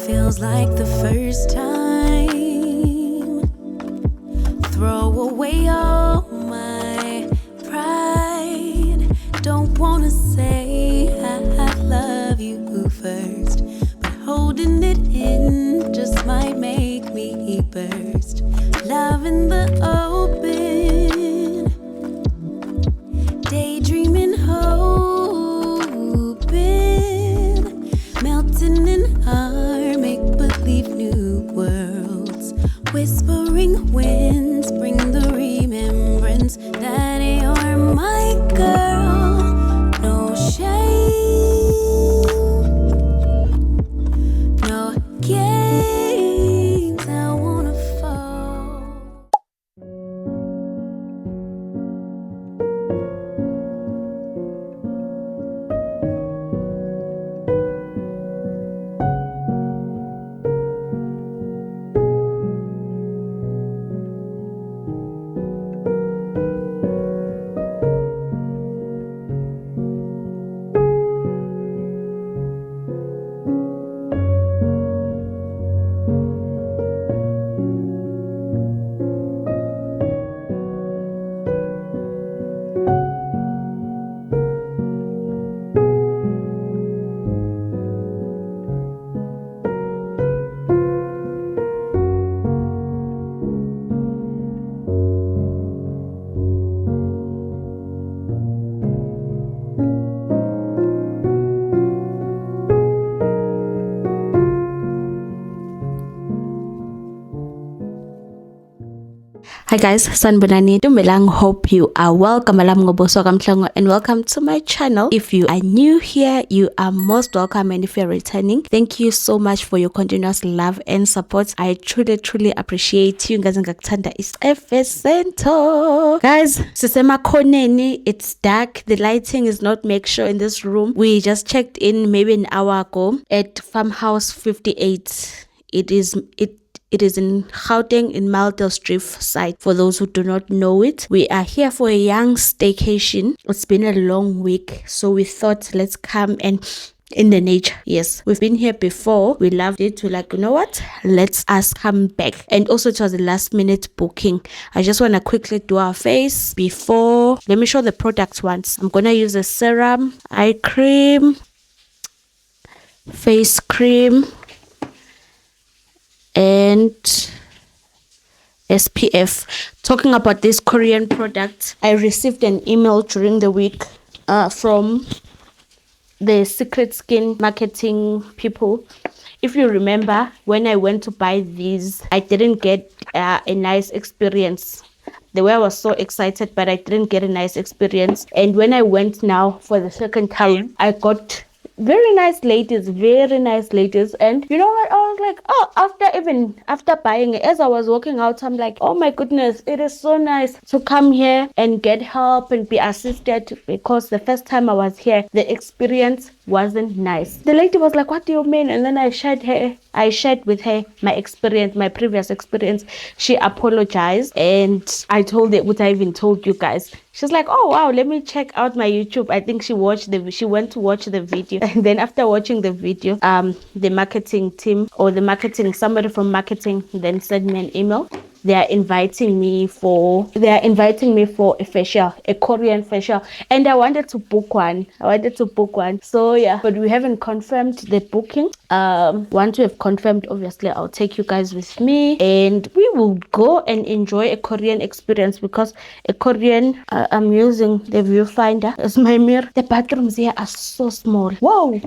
Feels like the first time. Throw away all my pride. Don't wanna say I love you first, but holding it in just might make me burst. Love in the open, daydreaming, hoping, melting in our make-believe new worlds. Whispering winds bring the remembrance that you're my girl. No shame, no games. I wanna fall. Hi guys, Sanbonani Dumelang. Hope you are well. Kamalam ngoboso kamhlango and welcome to my channel. If you are new here, you are most welcome, and if you're returning, thank you so much for your continuous love and support. I truly appreciate you. Guys, Sisema Koneni, it's dark. The lighting is not make sure in this room. We just checked in maybe an hour ago at Farmhouse 58. It is in Gauteng in Maltelsdrift side. For those who do not know it, we are here for a young staycation. It's been a long week, so we thought let's come and in the nature. Yes, we've been here before. We loved it. We're like, you know what? Let's us come back. And also it was a last minute booking. I just want to quickly do our face before. Let me show the products once. I'm gonna use a serum, eye cream, face cream, and SPF. Talking about this Korean product, I received an email during the week from the Secret Skin marketing people. If you remember, when I went to buy these, I didn't get a nice experience. The way I was so excited, but I didn't get a nice experience. And when I went now for the second time, I got very nice ladies. And you know what, I was like, oh, after buying it, as I was walking out, I'm like, oh my goodness, it is so nice to come here and get help and be assisted, because the first time I was here, the experience wasn't nice. The lady was like, what do you mean? And then I shared with her my experience, my previous experience. She apologized, and I told her what I even told you guys. She's like, oh wow, let me check out my YouTube. I think she went to watch the video, and then after watching the video, the marketing team or somebody from marketing then sent me an email. They are inviting me for a facial, a Korean facial, and I wanted to book one. So yeah, but we haven't confirmed the booking. Once we have confirmed, obviously I'll take you guys with me, and we will go and enjoy a Korean experience, because a Korean, I'm using the viewfinder as my mirror. The bathrooms here are so small. Whoa!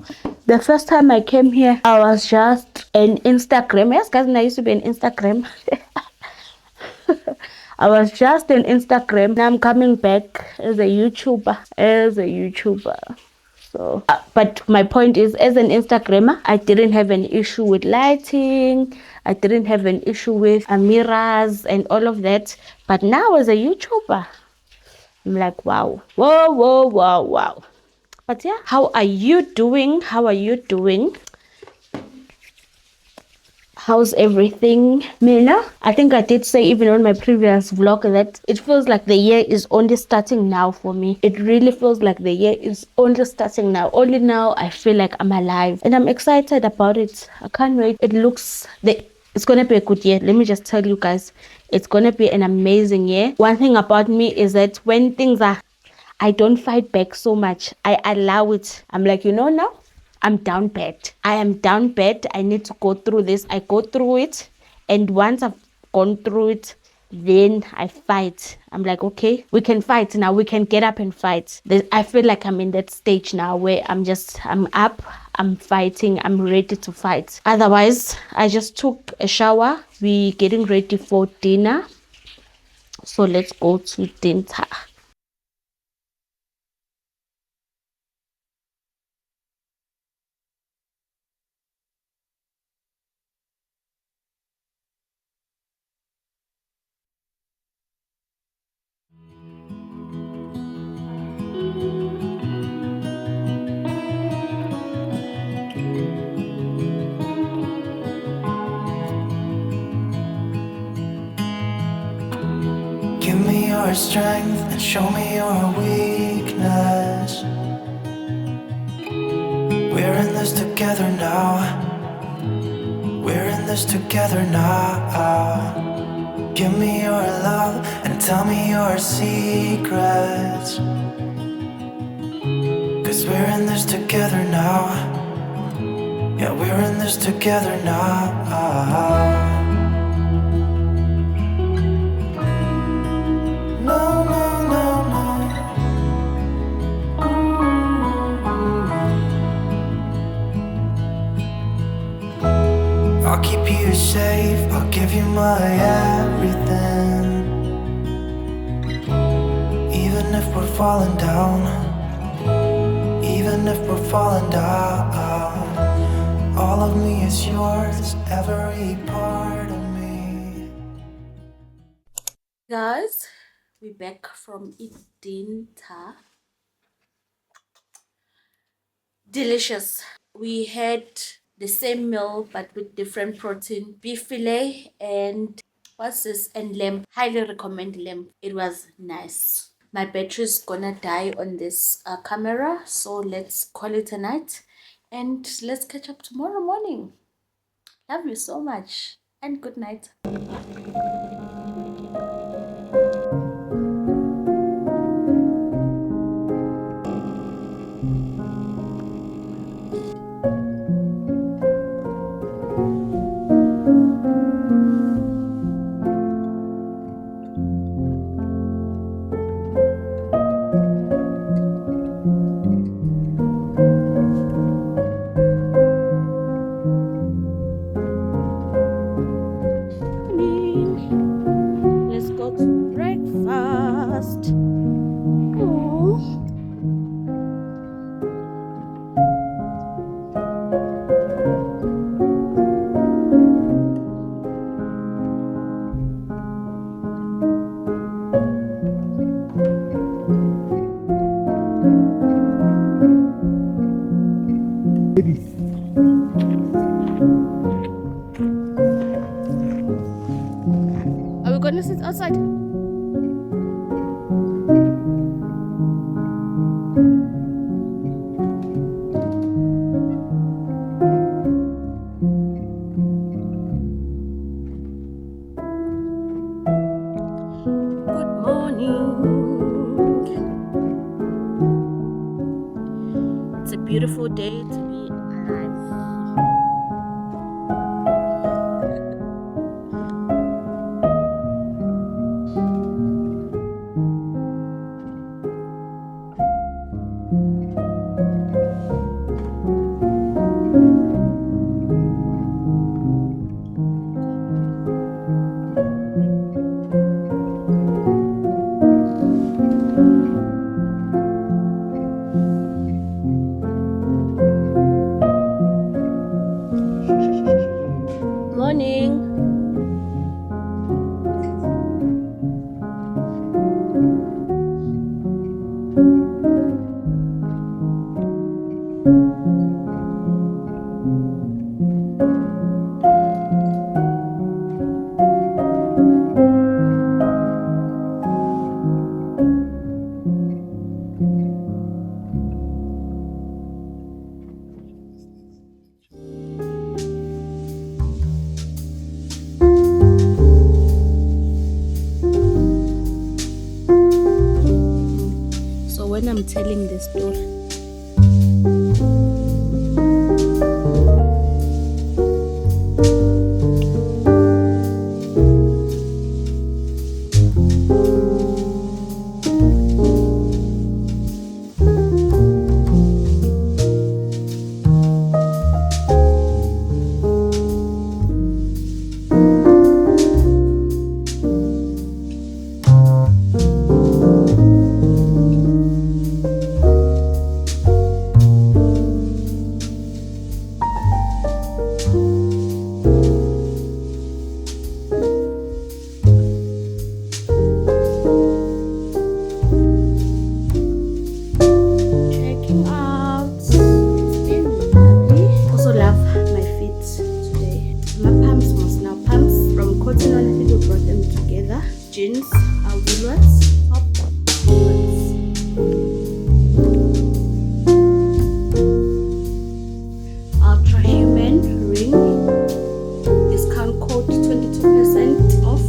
The first time I came here, I was just an Instagram. Yes, guys, I used to be an Instagram. I was just on Instagram. Now I'm coming back as a YouTuber. So, but my point is, as an Instagrammer, I didn't have an issue with lighting. I didn't have an issue with mirrors and all of that. But now as a YouTuber, I'm like, wow. Whoa. But yeah, how are you doing? How's everything, Mina? I think I did say even on my previous vlog that it feels like the year is only starting now for me. It really feels like the year is only starting now. Only now I feel like I'm alive and I'm excited about it. I can't wait. It's gonna be a good year. Let me just tell you guys, it's gonna be an amazing year. One thing about me is that when things are, I don't fight back so much. I allow it. I'm like, now I'm down bad. I am down bad. I need to go through this. I go through it. And once I've gone through it, then I fight. I'm like, okay, we can fight now. We can get up and fight. I feel like I'm in that stage now where I'm up, I'm fighting, I'm ready to fight. Otherwise, I just took a shower. We getting ready for dinner. So let's go to dinner. Give me your strength and show me your weakness. We're in this together now. We're in this together now. Give me your love and tell me your secrets. 'Cause we're in this together now. Yeah, we're in this together now. No, no, no, no. I'll keep you safe, I'll give you my everything. Even if we're falling down, even if we're falling down, all of me is yours, every part of me. Guys, we're back from eating. Delicious. We had the same meal but with different protein, beef fillet and what's this, and lamb. Highly recommend lamb. It was nice. My battery's gonna die on this camera, so let's call it a night and let's catch up tomorrow morning. Love you so much and good night. Let's go to breakfast. Oh. Are we gonna sit outside? Good morning. It's a beautiful day to be alive. I'm telling the story. Checking out. It's been lovely. Also love my feet today. My pumps must now pumps from Cotton On. I think we brought them together. Jeans are Woolworths. Top Woolworths. Ultra Human ring. Discount code 22% off.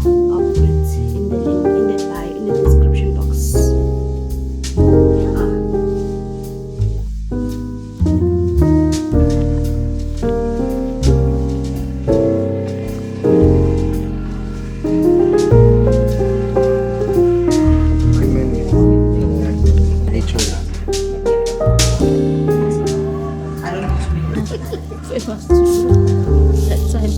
I'll put it in the link in the description box. Yeah. Famous to that side.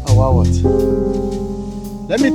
Oh wow, what? Let me.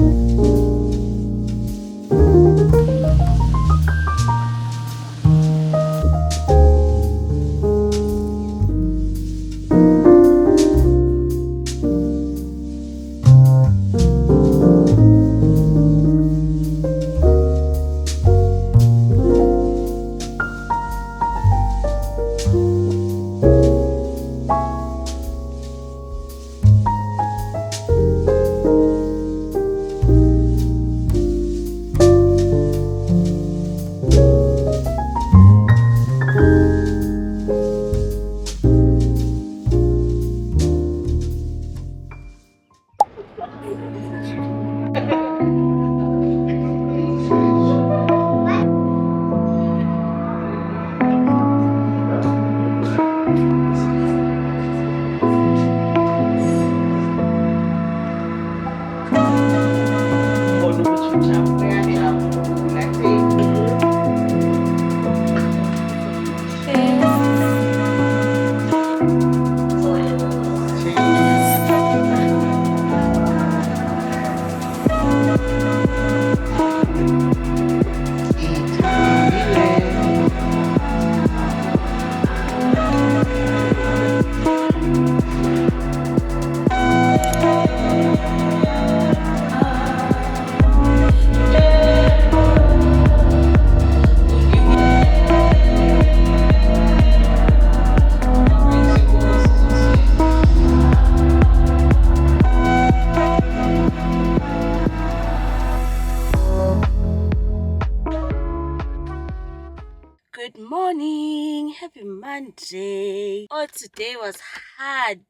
Good morning, happy Monday. Oh, today was hard.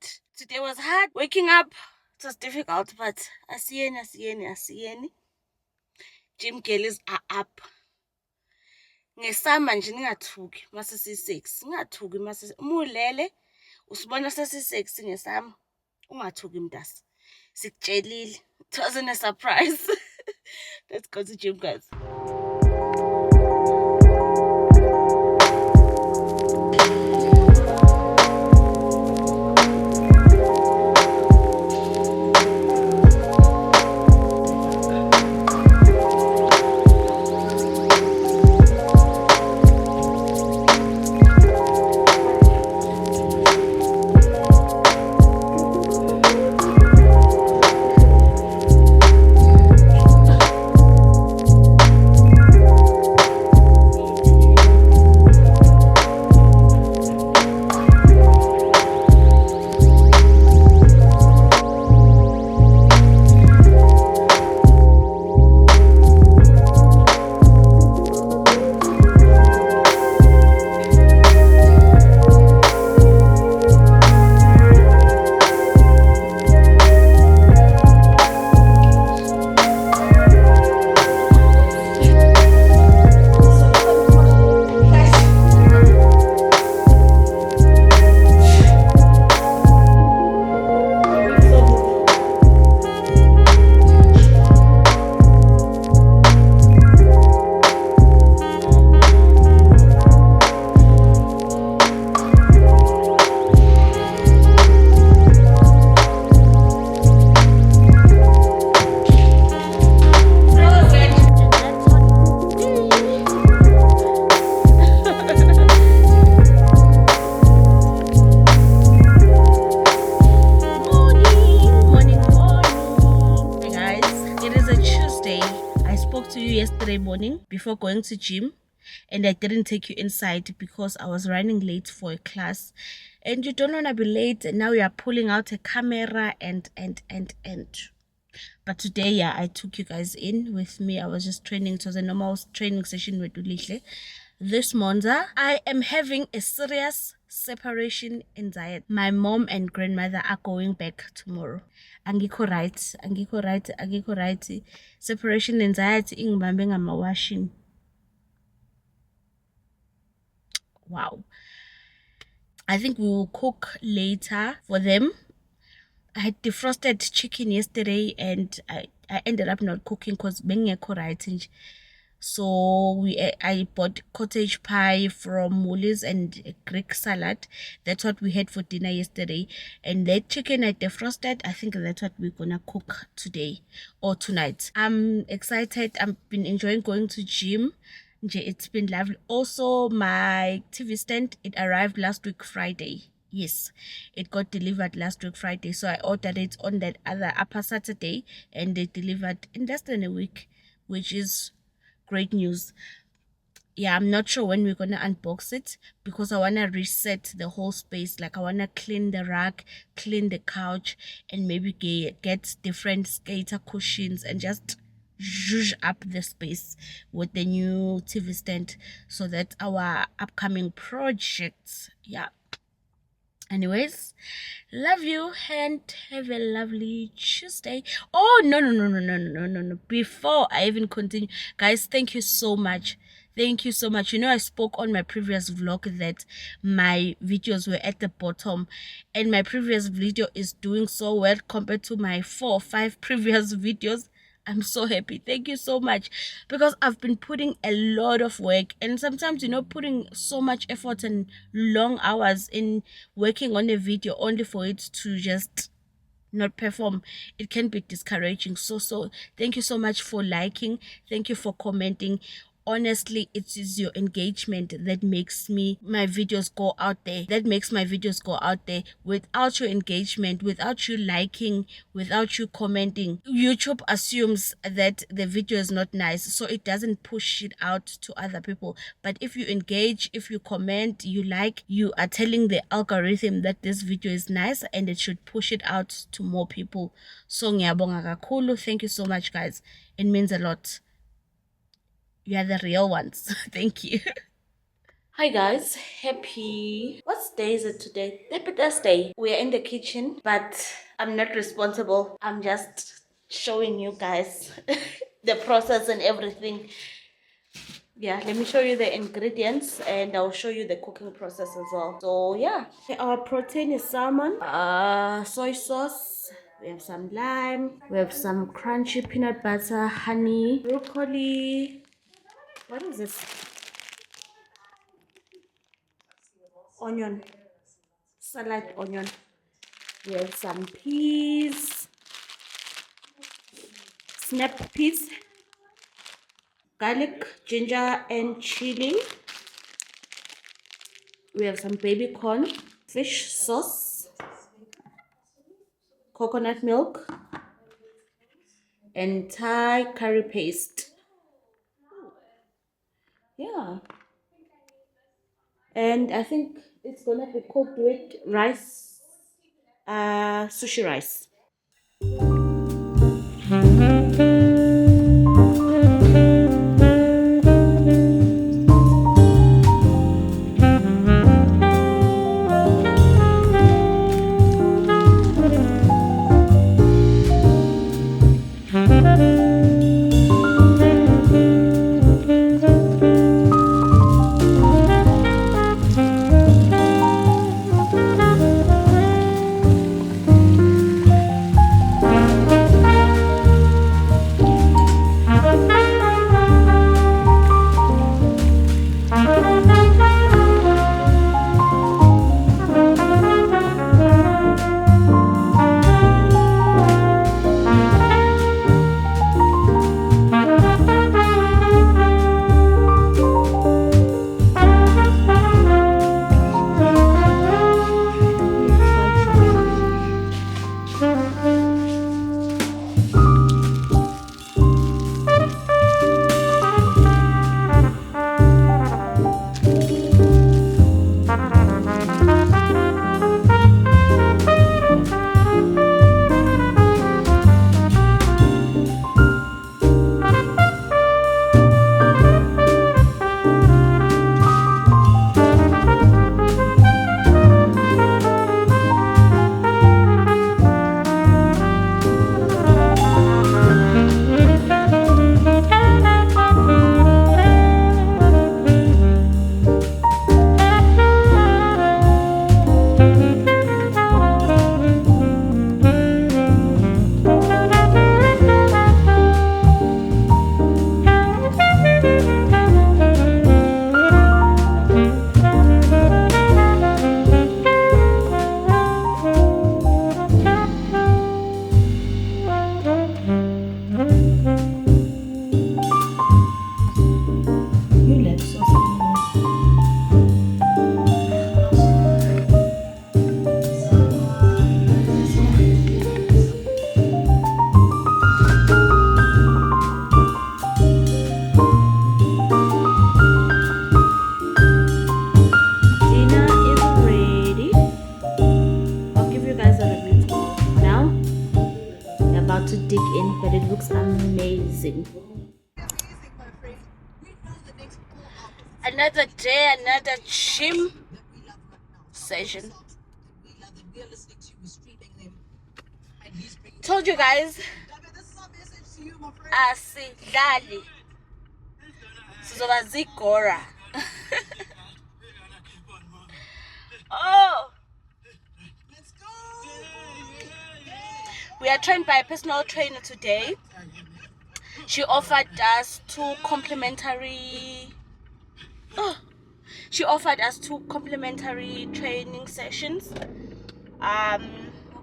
Waking up, it was difficult, but asiyeni. Gym girls are up. Ngesama nje ningathuki mase si-6. Ningathuki mase umulele usibona sesi-6 ngesama. Ungathuki mntasi. Sikutshelile. It wasn't a surprise. Let's go to gym, guys. morning before going to gym, and I didn't take you inside because I was running late for a class, and you don't want to be late, and now you are pulling out a camera and but today, yeah, I took you guys in with me. I was just training. It was a normal training session with Ulihle. This Monza, I am having a serious separation anxiety. My mom and grandmother are going back tomorrow. Angiko right. Separation anxiety ingibambe ngamawashing. Wow. I think we will cook later for them. I had defrosted chicken yesterday, and I ended up not cooking because bengekho right. So I bought cottage pie from Woolies and a Greek salad. That's what we had for dinner yesterday. And that chicken I defrosted, I think that's what we're gonna cook today or tonight. I'm excited. I've been enjoying going to gym. It's been lovely. Also, my TV stand, it arrived last week Friday. Yes, it got delivered last week Friday. So I ordered it on that other upper Saturday, and they delivered in less than a week, which is great news. Yeah, I'm not sure when we're gonna unbox it because I wanna reset the whole space. Like I wanna clean the rack, clean the couch, and maybe get different skater cushions and just zhuzh up the space with the new TV stand. So that's our upcoming projects. Yeah. Anyways, love you and have a lovely Tuesday. Oh, no. Before I even continue, guys, thank you so much. Thank you so much. You know, I spoke on my previous vlog that my videos were at the bottom, and my previous video is doing so well compared to my 4 or 5 previous videos. I'm so happy. Thank you so much, because I've been putting a lot of work, and sometimes, you know, putting so much effort and long hours in working on a video only for it to just not perform, it can be discouraging. So thank you so much for liking. Thank you for commenting. Honestly, it is your engagement that makes my videos go out there. That makes my videos go out there. Without your engagement, without you liking, without you commenting, YouTube assumes that the video is not nice, so it doesn't push it out to other people. But if you engage, if you comment, you like, you are telling the algorithm that this video is nice and it should push it out to more people. So ngiyabonga kakhulu. Thank you so much, guys. It means a lot. You are the real ones. Thank you. Hi guys, what day is it today? Happy Thursday. We are in the kitchen, but I'm not responsible. I'm just showing you guys the process and everything. Yeah, let me show you the ingredients and I'll show you the cooking process as well. So yeah, our protein is salmon, soy sauce. We have some lime. We have some crunchy peanut butter, honey, broccoli. What is this? Onion. Salad onion. We have some peas. Snap peas. Garlic, ginger, and chili. We have some baby corn. Fish sauce. Coconut milk. And Thai curry paste. Yeah, and I think it's gonna be cooked with rice, sushi rice. amazing. Another day, another gym session. Told you guys, asidlali sizoba zigora. Oh, we are trained by a personal trainer today. She offered us two complimentary training sessions.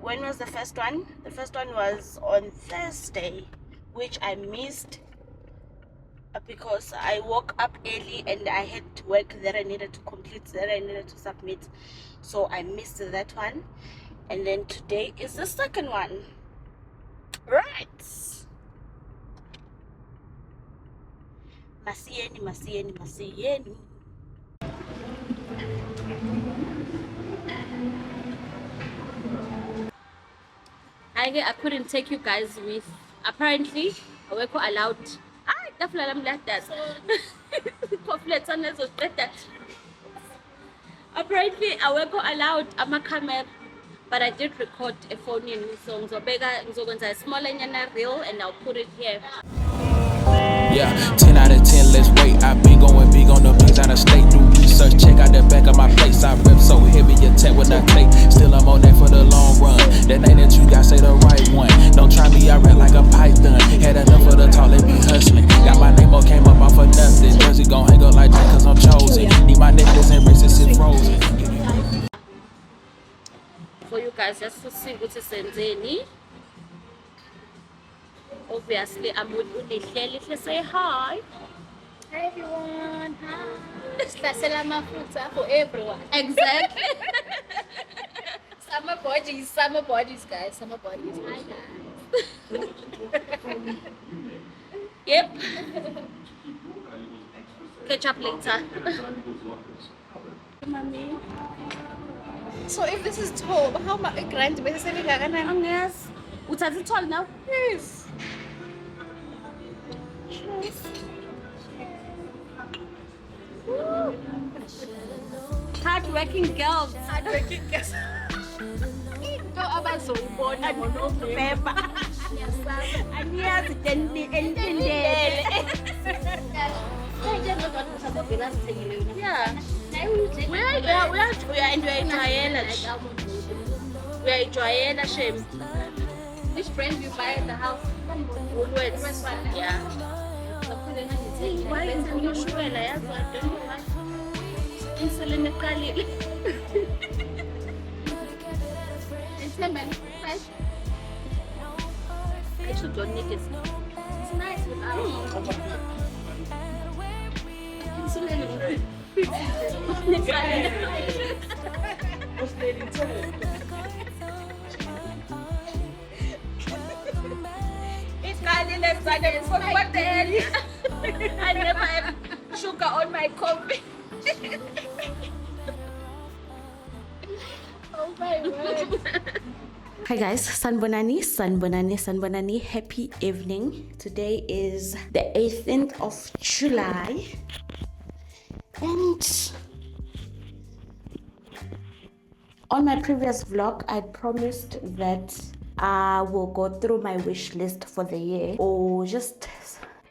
When was the first one? The first one was on Thursday, which I missed because I woke up early and I had work that I needed to complete, that I needed to submit, so I missed that one. And then today is the second one, right? Masieni. I couldn't take you guys with. Apparently, awekho allowed. Definitely I'm like that. Apparently, awekho allowed camera, but I did record a phone in so ngizokwenza a small reel and I'll put it here. Yeah, 10 out of 10, let's wait. I've been going big on the beats out of state. Do research, check out the back of my place. I rep so heavy, attack when I take. Still I'm on that for the long run. That name that you got, say the right one. Don't try me, I rap like a python. Had enough of the talk, let me hustling. Got my name up, came up off of nothing. Jersey gon' hang up like that cause I'm chosen. Need my necklace and bracelets is frozen. For you guys just to see what is senzeni. Obviously, I'm with Ulihle. Say hi. Hi everyone. Hi. Stasela mafuta for everyone. Exactly. Summer bodies, guys. Summer bodies. Hi guys. Yep. Catch up later. Mommy. So if this is tall, how much grand is it? Yes. What's it tall now? Yes. Hard-working girls. Ito abazobona ngoNovember. Andiyazi entendele. Yeah. We are enjoying shame. Which brand you buy at the house? Woolworths. Yeah. Why is it sugar? I don't know why. Insulin eqalile. It's lemon. Nice. I should don't need it. It's nice without Insulin what the hell? I never have sugar on my coffee. Oh my word. Hi guys, Sanbonani, happy evening. Today is the 18th of July and on my previous vlog I promised that I will go through my wish list for the year, or just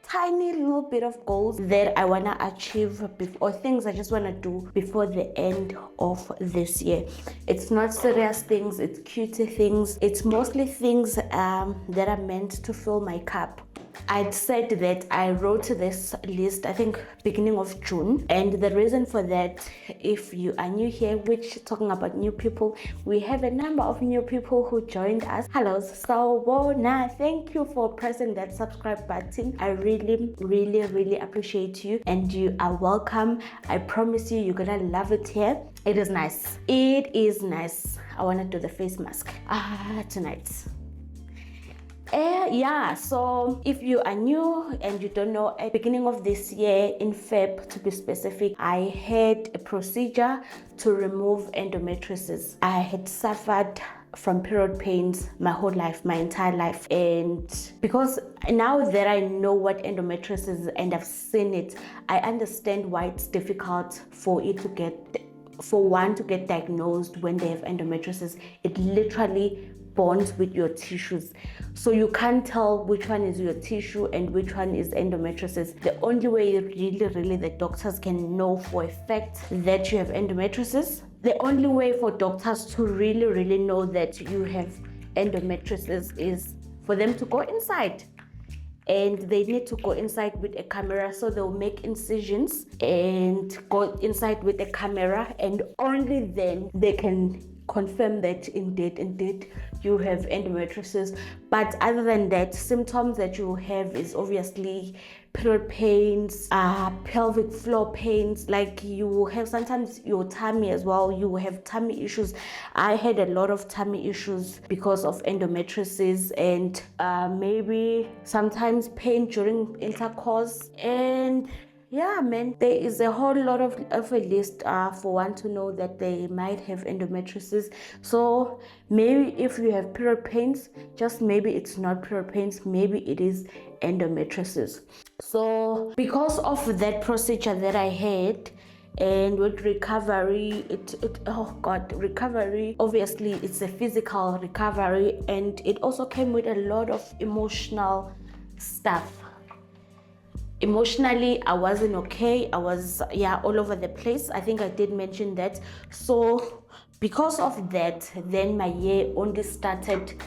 tiny little bit of goals that I want to achieve or things I just want to do before the end of this year. It's not serious things, it's cutie things, it's mostly things that are meant to fill my cup. I'd said that I wrote this list, I think beginning of June, and the reason for that, if you are new here, which talking about new people, we have a number of new people who joined us. Hello, Sawubona, thank you for pressing that subscribe button. I really appreciate you and you are welcome. I promise you're gonna love it here. It is nice. I want to do the face mask tonight. Yeah, so if you are new and you don't know, at the beginning of this year, in Feb to be specific, I had a procedure to remove endometriosis. I had suffered from period pains my whole life, my entire life. And because now that I know what endometriosis is and I've seen it, I understand why it's difficult for one to get diagnosed when they have endometriosis. It literally bonds with your tissues, so you can't tell which one is your tissue and which one is endometriosis. The only way really the doctors can know for a fact that you have endometriosis, the only way for doctors to really know that you have endometriosis is for them to go inside. And they need to go inside with a camera, so they'll make incisions and go inside with a camera, and only then they can confirm that indeed you have endometriosis. But other than that, symptoms that you have is obviously period pains, pelvic floor pains, like you have sometimes your tummy as well, you have tummy issues. I had a lot of tummy issues because of endometriosis, and maybe sometimes pain during intercourse. And yeah, man, there is a whole lot of a list for one to know that they might have endometriosis. So maybe if you have period pains, just maybe it's not period pains, maybe it is endometriosis. So because of that procedure that I had, and with recovery, recovery, obviously it's a physical recovery, and it also came with a lot of emotional stuff. Emotionally, I wasn't okay. I was all over the place. I think I did mention that. So because of that, then my year only started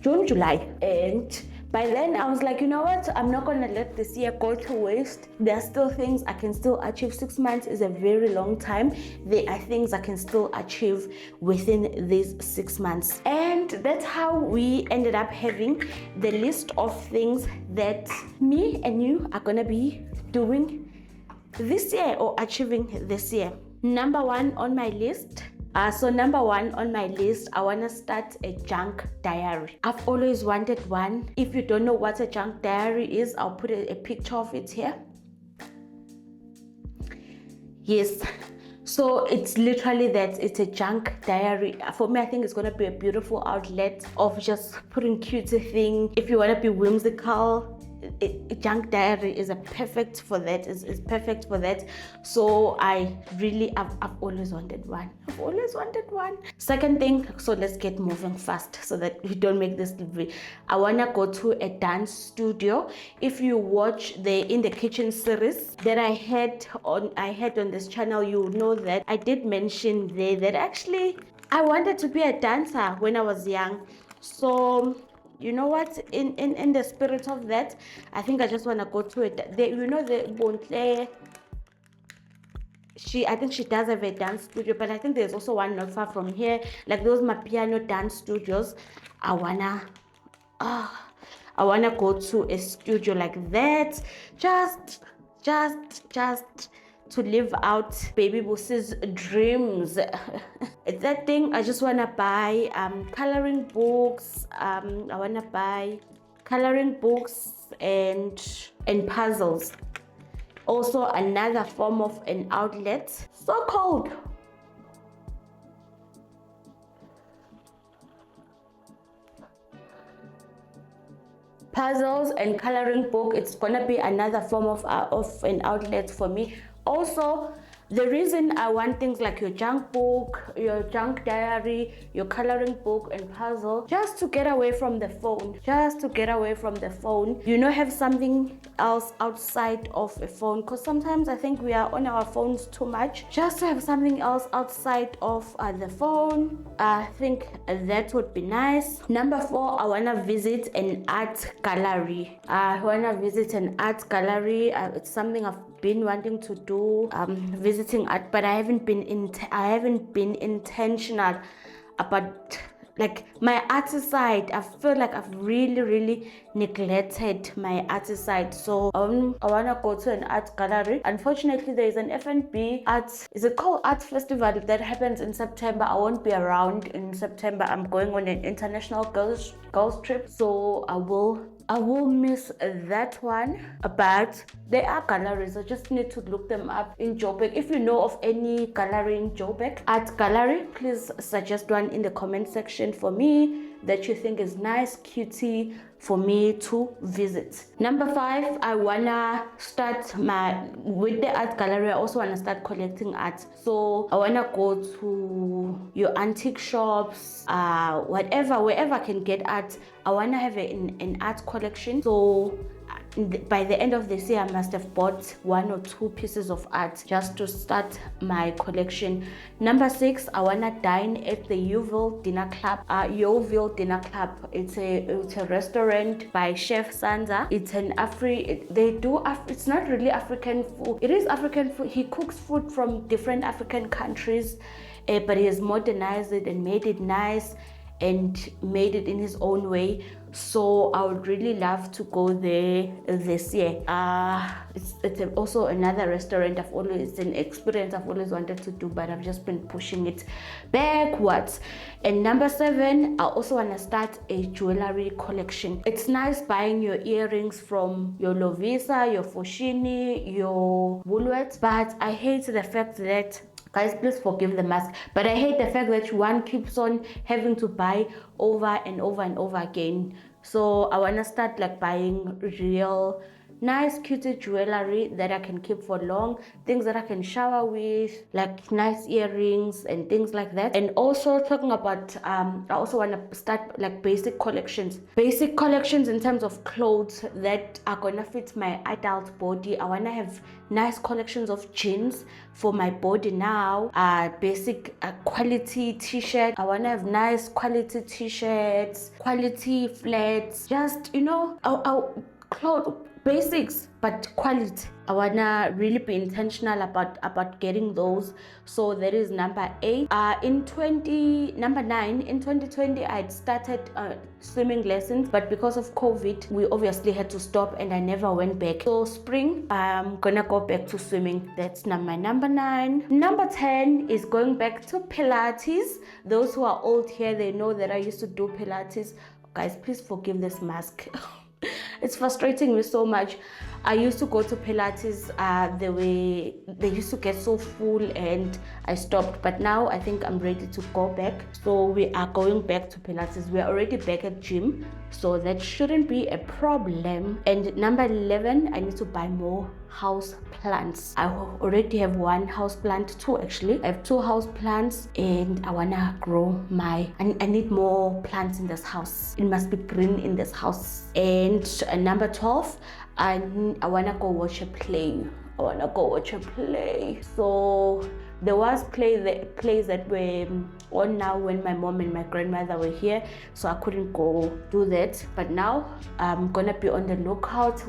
June, July, and by then I was like, you know what, I'm not gonna let this year go to waste. There are still things I can still achieve. 6 months is a very long time. There are things I can still achieve within these 6 months. And that's how we ended up having the list of things that me and you are gonna be doing this year or achieving this year. Number one on my list, I want to start a junk diary. I've always wanted one. If you don't know what a junk diary is, I'll put a picture of it here. Yes, so it's literally that. It's a junk diary. For me, I think it's going to be a beautiful outlet of just putting cutesy things. If you want to be whimsical, a junk diary is perfect for that. It's perfect for that. So I've always wanted one. Second thing, so let's get moving fast so that we don't make this video. I want to go to a dance studio. If you watch the In the Kitchen series that I had on this channel, you know that I did mention there that actually I wanted to be a dancer when I was young. So you know what, in the spirit of that, I think I just want to go to it. The Bontle, I think she does have a dance studio, but I think there's also one not far from here, like those Mapiano dance studios. I wanna go to a studio like that, just to live out Baby Boss's dreams. That thing, I just want to buy coloring books. I want to buy coloring books and puzzles. Also another form of an outlet. So cold. Puzzles and coloring book, it's gonna be another form of an outlet for me. Also, the reason I want things like your junk book, your junk diary, your coloring book and puzzle, just to get away from the phone. Have something else outside of a phone, because sometimes I think we are on our phones too much. Just to have something else outside of the phone, I think that would be nice. Number 4, I want to visit an art gallery. It's something I've been wanting to do, visiting art, but I haven't been intentional about like my artist side. I feel like I've really neglected my artist side. So I want to go to an art gallery. Unfortunately, there is an FNB art festival that happens in September. I won't be around in September. I'm going on an international girls trip, so I will I will miss that one, but there are galleries. I just need to look them up in Joburg. If you know of any gallery in Joburg, art gallery, please suggest one in the comment section for me that you think is nice, cutie for me to visit. Number 5, I wanna start with the art gallery. I also wanna start collecting art. So I wanna go to your antique shops, wherever I can get art. I wanna have an art collection. So by the end of this year, I must have bought 1 or 2 pieces of art just to start my collection. Number 6, I wanna dine at the Yeovil Dinner Club. Yeovil Dinner Club. It's a restaurant by Chef Sanza. It's it's not really African food. It is African food. He cooks food from different African countries, but he has modernized it and made it nice and made it in his own way. So I would really love to go there this year. It's also another restaurant it's an experience I've always wanted to do, but I've just been pushing it backwards. And number 7, I also want to start a jewelry collection. It's nice buying your earrings from your Lovisa, your Foschini, your Woolworths, but I hate the fact that, guys, please forgive the mask, but I hate the fact that one keeps on having to buy over and over and over again. So I want to start like buying real nice cutie jewelry that I can keep for long, things that I can shower with, like nice earrings and things like that. And also talking about I also want to start like basic collections in terms of clothes that are gonna fit my adult body. I want to have nice collections of jeans for my body now, basic quality t-shirt. I want to have nice quality t-shirts, quality flats, just clothes, basics but quality. I wanna really be intentional about getting those. So that is number 8. Number 9, in 2020 I'd started swimming lessons, but because of COVID we obviously had to stop and I never went back. So spring I'm gonna go back to swimming. That's my number 9. Number 10 is going back to Pilates. Those who are old here, they know that I used to do Pilates. Guys, please forgive this mask. It's frustrating me so much. I used to go to Pilates, they used to get so full and I stopped, but now I think I'm ready to go back. So we are going back to Pilates. We're already back at gym, so that shouldn't be a problem. And number 11, I need to buy more house plants. I already have 1 house plant, 2 actually. I have 2 house plants and I wanna grow I need more plants in this house. It must be green in this house. And number 12, I wanna go watch a play. So there was plays that were on now when my mom and my grandmother were here, so I couldn't go do that. But now I'm gonna be on the lookout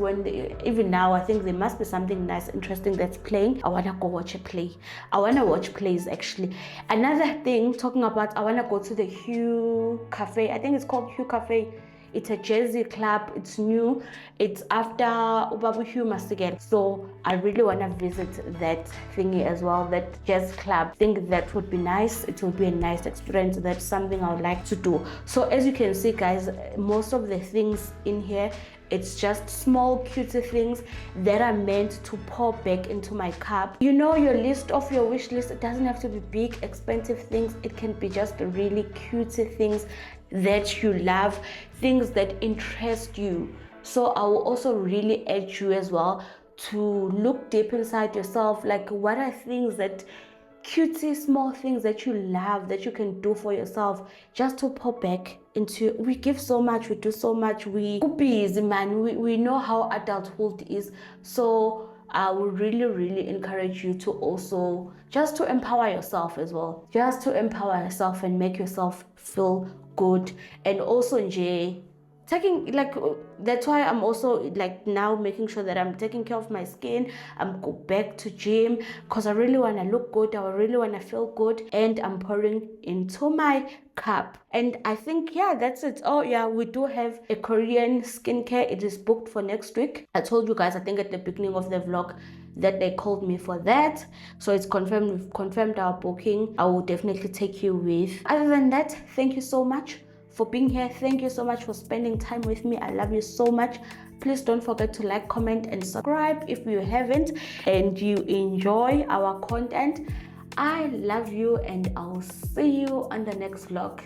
even now I think there must be something nice, interesting that's playing. I wanna go watch a play. I wanna watch plays actually. Another thing, talking about, I wanna go to the Hue Cafe. I think it's called Hue Cafe. It's a jazzy club. It's new. It's after Ubabu Hugh Masigel. So I really want to visit that thingy as well, that jazz club. I think that would be nice. It would be a nice experience. That's something I would like to do. So as you can see, guys, most of the things in here, it's just small cutie things that are meant to pour back into my cup. You know, your wish list, it doesn't have to be big expensive things. It can be just really cutie things that you love, things that interest you. So I will also really urge you as well to look deep inside yourself, like what are things that cutie small things that you love that you can do for yourself just to pour back into. We give so much, we do so much, we busy, man. We know how adulthood is. So I would really encourage you to also just to empower yourself as well, just to empower yourself and make yourself feel good. And also taking, like, that's why I'm also like now making sure that I'm taking care of my skin. I'm go back to gym because I really want to look good. I really want to feel good, and I'm pouring into my cup. And I think, yeah, that's it. Oh yeah, we do have a Korean skincare. It is booked for next week. I told you guys, I think at the beginning of the vlog, that they called me for that. So it's confirmed. We've confirmed our booking. I will definitely take you with. Other than that, thank you so much for being here. Thank you so much for spending time with me. I love you so much. Please don't forget to like, comment, and subscribe if you haven't and you enjoy our content. I love you, and I'll see you on the next vlog.